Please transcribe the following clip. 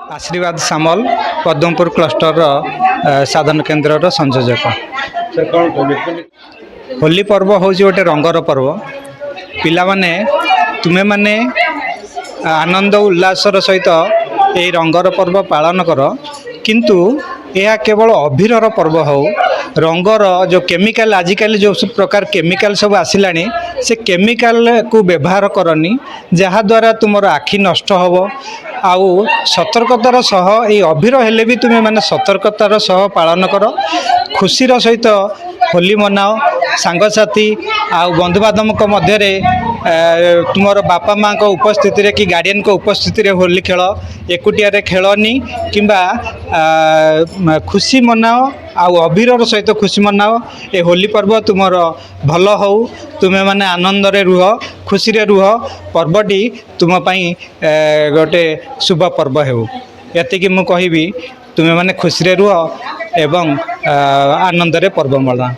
आशीर्वाद सामल पद्मपुर क्लस्टर साधन केन्द्र संयोजक। होली पर्व हूँ गोटे रंगर पर्व। पिला माने तुमे माने आनंद उल्लासर सहित ये रंगर पर्व पालन कर, किंतु यह केवल अबीरर पर्व हो। रंगर जो केमिकल आजिकल जो प्रकार केमिकल सब आसिलानी से केमिकल को व्यवहार करनी, जहाद्वारा तुम आखि नष्ट हम। आउ सतर्कतार सह ये अबीर हेले भी तुम्हें माने सतर्कतार सह पालन कर, खुशीर सहित होली मनाओ। सांगसाथी आउ बंधुबांधव मध्य तुम बापा माँ को उपस्थिति रे कि गार्डियन को उपस्थिति रे होली खेल। एकुटिया खेलनी किंबा खुशी मनाओ, आउ अबीर सहित खुशी मनाओ। ए होली पर्व तुम भल हो, तुम्हें माने आनंद रे रुह, खुशी रे रुह। पर्वटी तुम पाई गोटे शुभ पर्व हो। एतिकी मु कहबी तुम्हें माने खुशी रे रुह एवं आनंद रे पर्व मना।